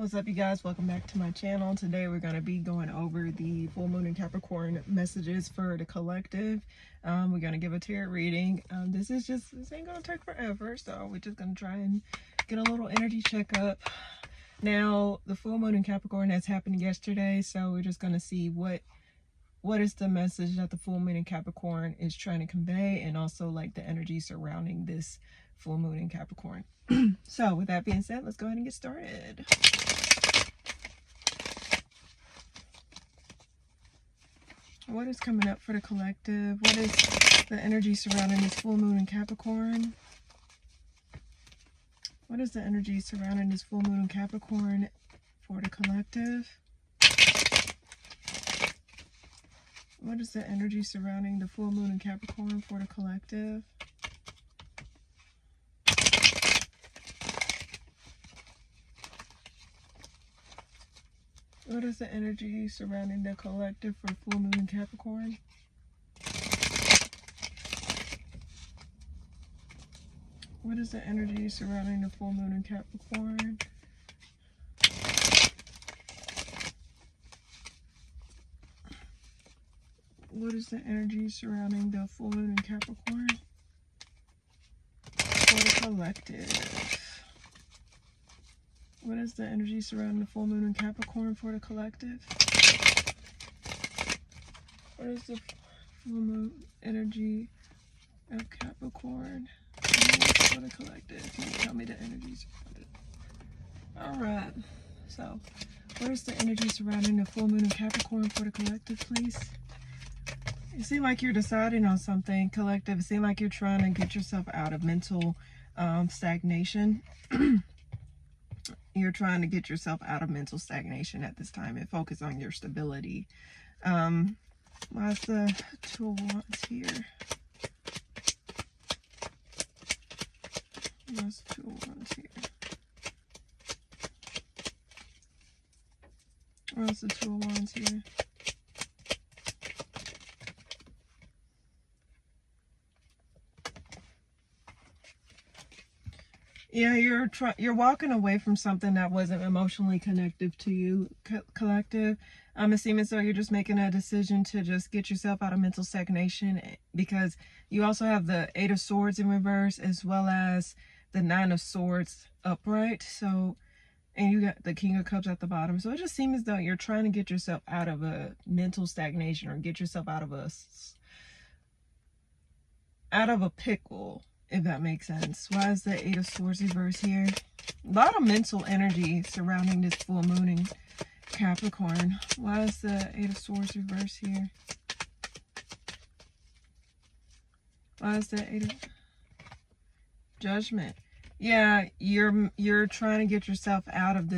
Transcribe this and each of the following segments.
What's up, you guys? Welcome back to my channel. Today we're going to be going over the full moon in Capricorn messages for the collective. We're going to give a tarot reading. This ain't going to take forever, so we're just going to try and get a little energy checkup. Now, the full moon in Capricorn has happened yesterday, so we're just going to see what is the message that the full moon in Capricorn is trying to convey, and also like the energy surrounding this full moon in Capricorn. So with that being said, let's go ahead and get started. What is coming up for the collective? What is the energy surrounding this full moon in Capricorn? What is the energy surrounding this full moon in Capricorn for the collective? What is the energy surrounding the full moon in Capricorn for the collective? What is the energy surrounding the collective for full moon in Capricorn? What is the energy surrounding the full moon in Capricorn? What is the energy surrounding the full moon in Capricorn for the collective? What is the energy surrounding the full moon in Capricorn for the collective? What is the full moon energy of Capricorn for the collective? Can you tell me the energy surrounding it? Alright, so what is the energy surrounding the full moon in Capricorn for the collective, please? It seems like you're deciding on something, collective. It seems like you're trying to get yourself out of mental stagnation. You're trying to get yourself out of mental stagnation at this time and focus on your stability. Why is the Two of Wands here? Why's the Two of Wands here? Why's the Two of Wands here? Yeah, you're walking away from something that wasn't emotionally connective to you, collective. It seems as though you're just making a decision to just get yourself out of mental stagnation, because you also have the Eight of Swords in reverse as well as the Nine of Swords upright. So, and you got the King of Cups at the bottom. So it just seems as though you're trying to get yourself out of a mental stagnation, or get yourself out of a pickle, if that makes sense. Why is the Eight of Swords reverse here? A lot of mental energy surrounding this full moon in Capricorn. Why is the Eight of Swords reverse here? Why is the Eight of Judgment? Yeah, you're trying to get yourself out of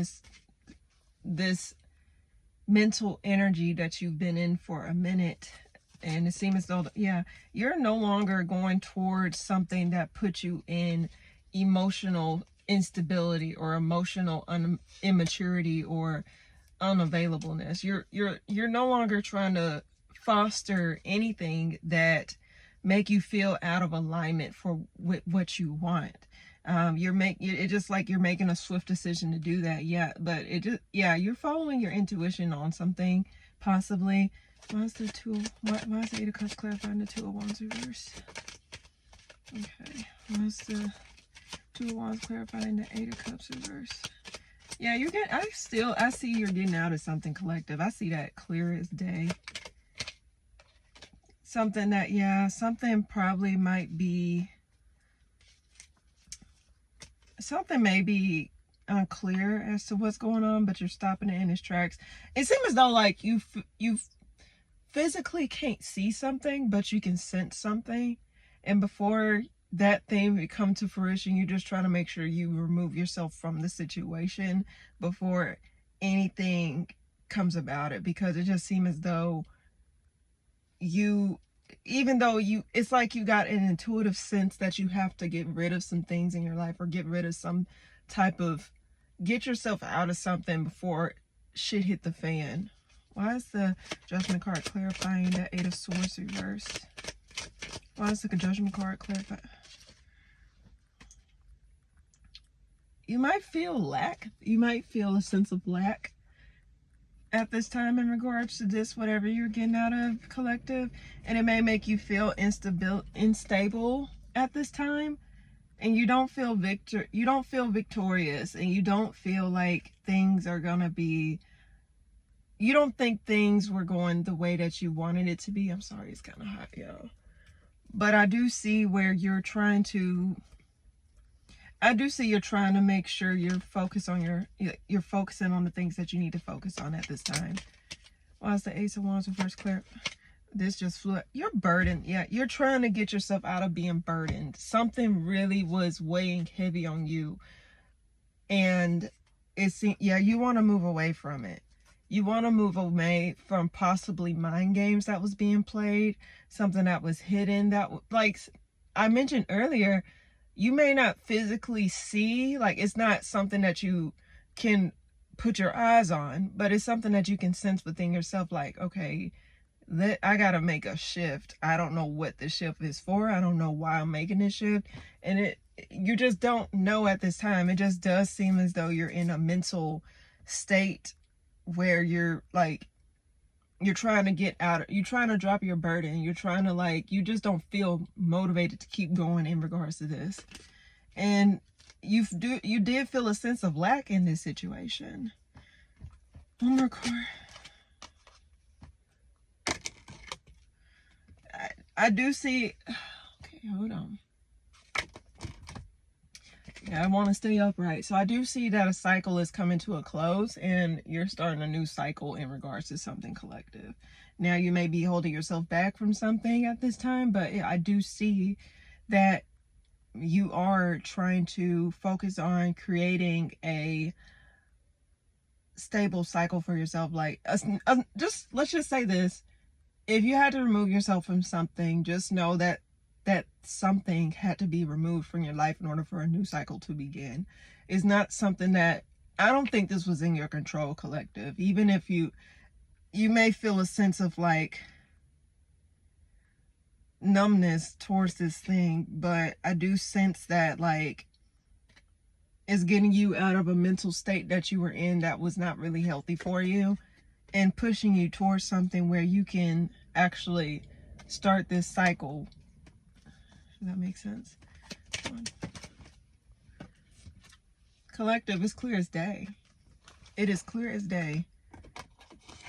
this mental energy that you've been in for a minute. And it seems as though, yeah, you're no longer going towards something that puts you in emotional instability or emotional immaturity or unavailableness. You're no longer trying to foster anything that make you feel out of alignment for what you want. It's just like you're making a swift decision to do that. Yeah, but you're following your intuition on something, possibly. Why is the Eight of Cups clarifying the Two of Wands reverse? Okay. Why is the Two of Wands clarifying the Eight of Cups reverse? Yeah, I see you're getting out of something, collective. I see that clear as day. Something something probably might be, something may be unclear as to what's going on, but you're stopping it in its tracks. It seems as though like you've physically can't see something, but you can sense something, and before that thing would come to fruition, you're just trying to make sure you remove yourself from the situation before anything comes about it, because it just seems as though it's like you got an intuitive sense that you have to get rid of some things in your life, or get rid of some type of, get yourself out of something before shit hit the fan. Why is the Judgment card clarifying the Eight of Swords reversed? Why is the Judgment card clarifying? you might feel lack. You might feel a sense of lack at this time in regards to this, whatever you're getting out of, collective. And it may make you feel unstable at this time. And you don't feel victorious, and you don't feel like things are gonna be, you don't think things were going the way that you wanted it to be. I'm sorry, it's kind of hot, y'all. But I do see where you're trying to make sure you're focused on you're focusing on the things that you need to focus on at this time. Why is the Ace of Wands reverse clear? This just flew. You're burdened. Yeah, you're trying to get yourself out of being burdened. Something really was weighing heavy on you. And you want to move away from it. You want to move away from possibly mind games that was being played, something that was hidden, that, like I mentioned earlier, you may not physically see, like it's not something that you can put your eyes on, but it's something that you can sense within yourself, like, okay, I gotta make a shift. I don't know what the shift is for. I don't know why I'm making this shift. And you just don't know at this time. It just does seem as though you're in a mental state where you're like, you're trying to get out, you're trying to drop your burden. You're trying to, like, you just don't feel motivated to keep going in regards to this. And you did feel a sense of lack in this situation. One more card. I do see, okay, hold on. Yeah, I want to stay upright. So I do see that a cycle is coming to a close, and you're starting a new cycle in regards to something collective. Now, you may be holding yourself back from something at this time, but I do see that you are trying to focus on creating a stable cycle for yourself. Like, let's just say this. If you had to remove yourself from something, just know that something had to be removed from your life in order for a new cycle to begin. It's not something that, I don't think this was in your control, collective. Even if you may feel a sense of like numbness towards this thing, but I do sense that like it's getting you out of a mental state that you were in that was not really healthy for you, and pushing you towards something where you can actually start this cycle. Does that make sense? Collective is clear as day. It is clear as day.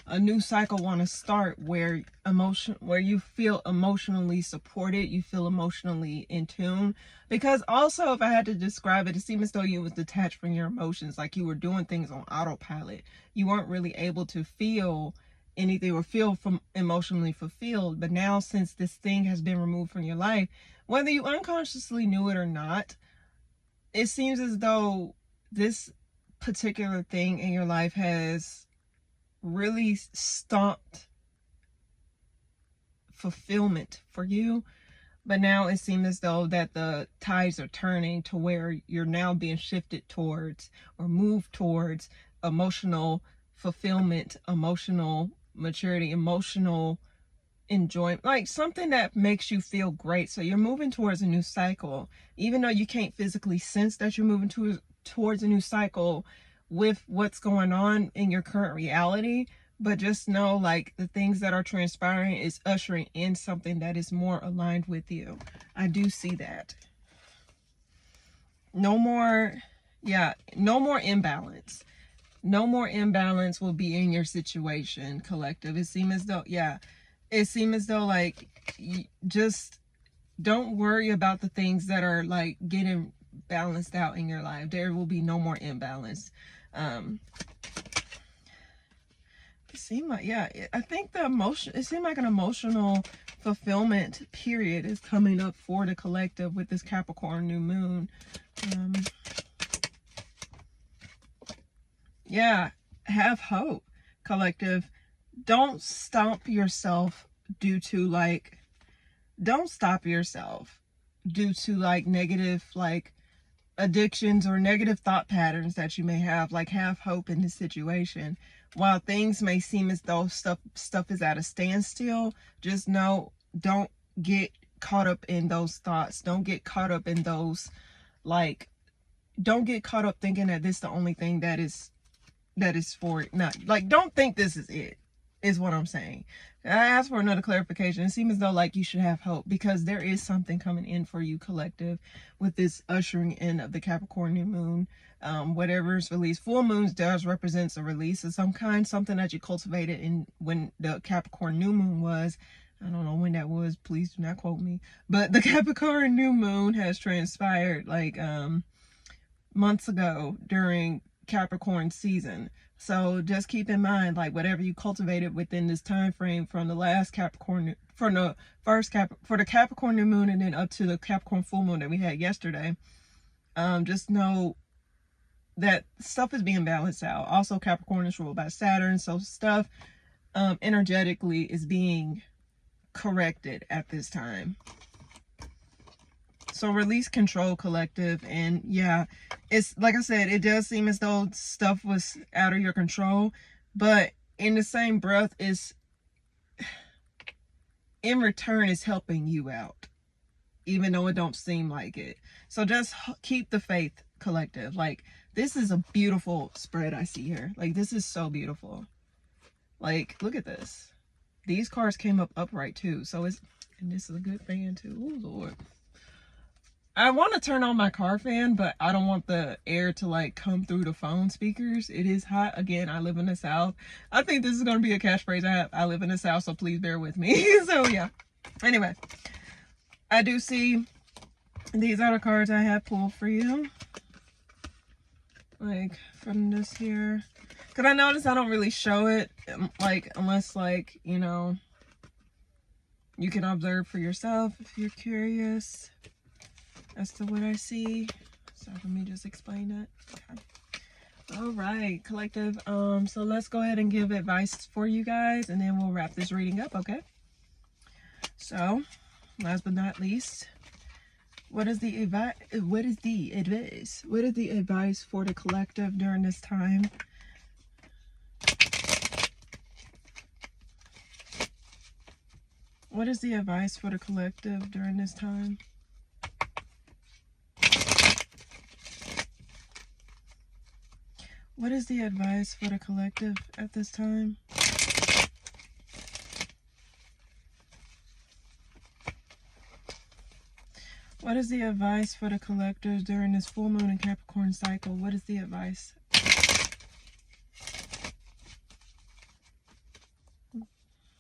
A new cycle want to start where you feel emotionally supported, you feel emotionally in tune. Because also, if I had to describe it, it seemed as though you was detached from your emotions, like you were doing things on autopilot. You weren't really able to feel anything or feel emotionally fulfilled. But now, since this thing has been removed from your life, whether you unconsciously knew it or not, it seems as though this particular thing in your life has really stopped fulfillment for you. But now it seems as though that the tides are turning to where you're now being shifted towards or moved towards emotional fulfillment, emotional maturity, emotional enjoyment, like something that makes you feel great. So you're moving towards a new cycle, even though you can't physically sense that you're moving towards a new cycle with what's going on in your current reality. But just know, like, the things that are transpiring is ushering in something that is more aligned with you. I do see that. No more imbalance. No more imbalance will be in your situation, collective. It seems as though like, just don't worry about the things that are like getting balanced out in your life. There will be no more imbalance. It seemed like, I think it seemed like an emotional fulfillment period is coming up for the collective with this Capricorn new moon. Have hope, collective. Don't stop yourself due to like negative like addictions or negative thought patterns that you may have. Like, have hope in this situation. While things may seem as though stuff is at a standstill, just know, don't get caught up in those thoughts. Don't get caught up in those like don't get caught up thinking that this is the only thing that is for it. Not like, don't think this is it, is what I'm saying. I asked for another clarification. It seems as though like you should have hope, because there is something coming in for you, collective, with this ushering in of the Capricorn new moon. Whatever is released, full moons does represents a release of some kind, something that you cultivated in when the Capricorn new moon was. I don't know when that was, please do not quote me, but the Capricorn new moon has transpired like months ago during Capricorn season. So just keep in mind, like, whatever you cultivated within this time frame from the last Capricorn, from the first for the Capricorn new moon, and then up to the Capricorn full moon that we had yesterday, just know that stuff is being balanced out. Also, Capricorn is ruled by Saturn, so stuff energetically is being corrected at this time. So release control, collective. And yeah, it's like I said, it does seem as though stuff was out of your control, but in the same breath, is in return is helping you out, even though it don't seem like it. So just keep the faith, collective. Like, this is a beautiful spread I see here. Like, this is so beautiful. Like, look at this. These cards came up upright too. So it's, and this is a good fan too. Oh Lord. I want to turn on my car fan, but I don't want the air to like come through the phone speakers. It is hot. Again, I live in the South. I think this is going to be a catchphrase. I live in the South, so please bear with me. So yeah. Anyway, I do see these are the cards I have pulled for you. Like, from this here. Because I notice I don't really show it, like, unless, like, you know, you can observe for yourself if you're curious as to what I see. So let me just explain that. Okay. All right, collective. So let's go ahead and give advice for you guys, and then we'll wrap this reading up, okay? So, last but not least, what is the advice? What is the advice for the collective during this time? What is the advice for the collective during this time? What is the advice for the collective at this time? What is the advice for the collectors during this full moon and Capricorn cycle? What is the advice?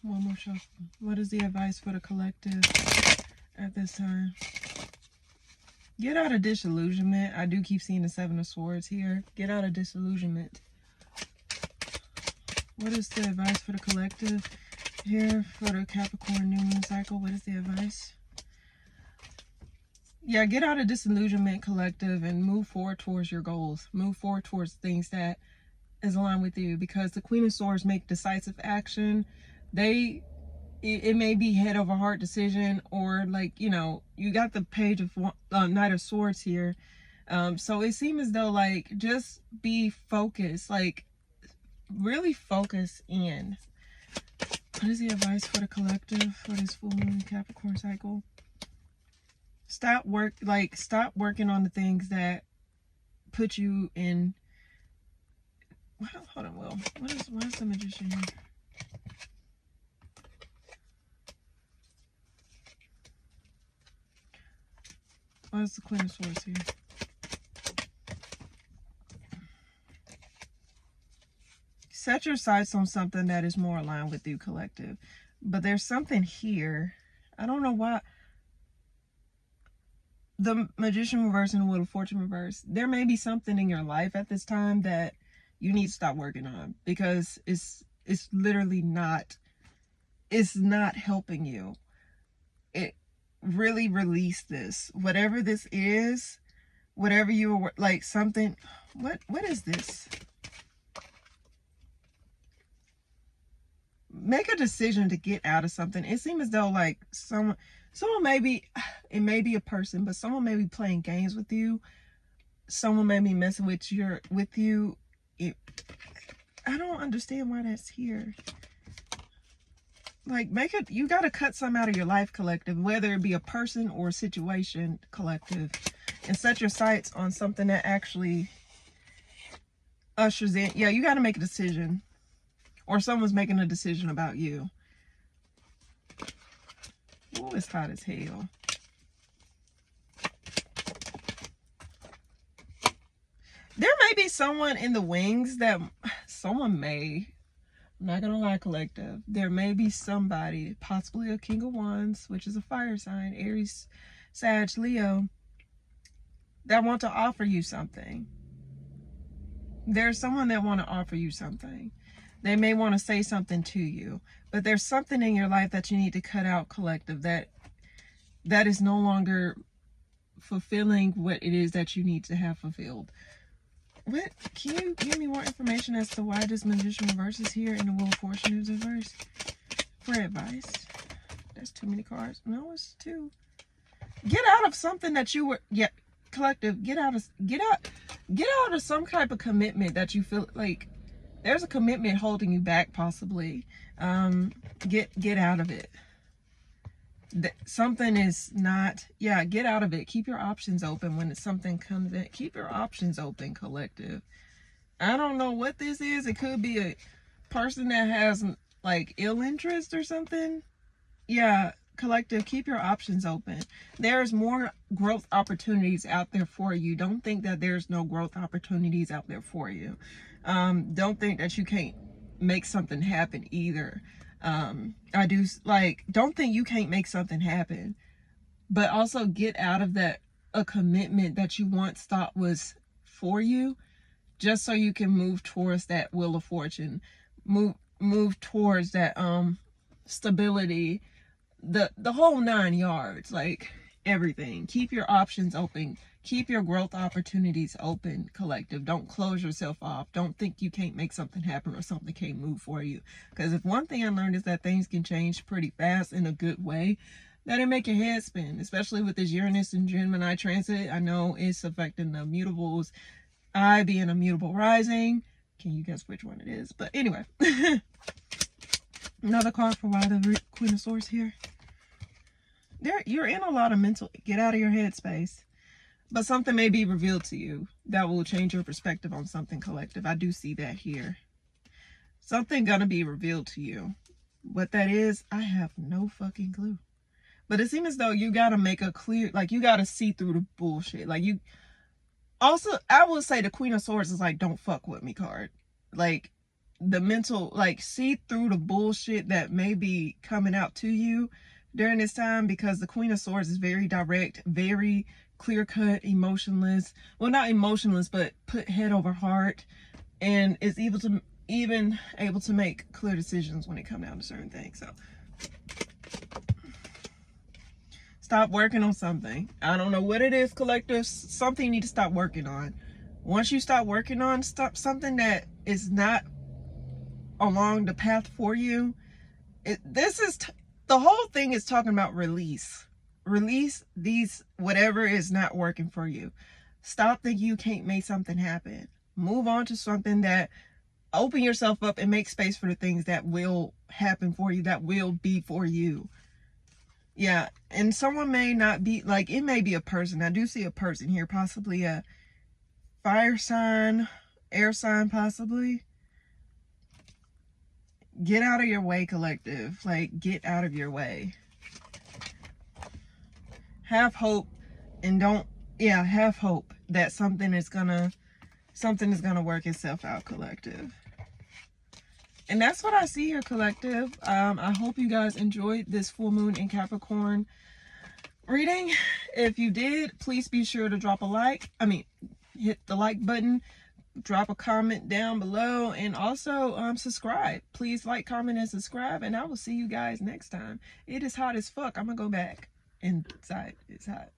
One more shuffle. What is the advice for the collective at this time? Get out of disillusionment. I do keep seeing the Seven of Swords here. Get out of disillusionment. What is the advice for the collective here for the Capricorn new moon cycle? What is the advice? Yeah, get out of disillusionment, collective, and move forward towards your goals. Move forward towards things that is aligned with you, because the Queen of Swords make decisive action. It may be head over heart decision, or like, you know, you got the Page of Knight of Swords here. So it seems as though, like, just be focused, like really focus in. What is the advice for the collective for this full moon Capricorn cycle? Stop working on the things that put you in. Well, hold on, Will. What is the Magician here? What is the Queen of Swords here? Set your sights on something that is more aligned with you, collective. But there's something here. I don't know why. The Magician reverse and the Wheel of Fortune reverse. There may be something in your life at this time that you need to stop working on, because it's literally not. It's not helping you. It really release this. Whatever this is, whatever you were like, something. What is this? Make a decision to get out of something. It seems as though like someone may be, it may be a person, but someone may be playing games with you. Someone may be messing with you. I don't understand why that's here. Like, you got to cut some out of your life, collective, whether it be a person or a situation, collective. and set your sights on something that actually ushers in. Yeah, you got to make a decision, or someone's making a decision about you. Oh, it's hot as hell. There may be someone in the wings that someone may, I'm not gonna lie, collective, there may be somebody, possibly a King of Wands, which is a fire sign, Aries, Sag, Leo, that want to offer you something. There's someone that want to offer you something. They may want to say something to you, but there's something in your life that you need to cut out, collective, that is no longer fulfilling what it is that you need to have fulfilled. What? Can you give me more information as to why this Magician reverse is here and the Wheel of Fortune is reversed? For advice. That's too many cards. No, it's two. Get out of something that you were, yeah, collective, get out of some type of commitment that you feel like there's a commitment holding you back, possibly. Get out of it. Something is not, yeah, get out of it. Keep your options open when something comes in. Keep your options open, collective. I don't know what this is. It could be a person that has like ill interest or something. Yeah, collective, keep your options open. There's more growth opportunities out there for you. Don't think that there's no growth opportunities out there for you. Don't think that you can't make something happen either. Don't think you can't make something happen, but also get out of that, a commitment that you once thought was for you, just so you can move towards that Wheel of Fortune, move towards that, stability, the whole 9 yards, like everything. Keep your options open. Keep your growth opportunities open, collective. Don't close yourself off. Don't think you can't make something happen or something can't move for you. Because if one thing I learned is that things can change pretty fast in a good way, that'll make your head spin, especially with this Uranus and Gemini transit. I know it's affecting the mutables. I being a mutable rising. Can you guess which one it is? But anyway. Another card for why the Queen of Swords here. You're in a lot of mental, get out of your head space. But something may be revealed to you that will change your perspective on something, collective. I do see that here. Something gonna be revealed to you. What that is, I have no fucking clue. But it seems as though you gotta make a clear, like you gotta see through the bullshit. Like you, also, I will say the Queen of Swords is like, don't fuck with me card. Like the mental, like see through the bullshit that may be coming out to you during this time, because the Queen of Swords is very direct, very clear-cut, emotionless. Well, not emotionless, but put head over heart, and is even able to make clear decisions when it comes down to certain things. So stop working on something. I don't know what it is, collective. Something you need to stop working on. Once you stop working on something that is not along the path for you, the whole thing is talking about release. Release these, whatever is not working for you. Stop thinking you can't make something happen. Move on to something that, open yourself up and make space for the things that will happen for you, that will be for you. Yeah, and someone may not be, like, it may be a person. I do see a person here, possibly a fire sign, air sign, possibly. Get out of your way, collective. Like, get out of your way. Have hope, and have hope that something is gonna work itself out, collective. And that's what I see here, collective. I hope you guys enjoyed this full moon in Capricorn reading. If you did, please be sure to drop a like. Hit the like button, drop a comment down below, and also subscribe. Please like, comment, and subscribe, and I will see you guys next time. It is hot as fuck. I'm gonna go back inside. It's hot.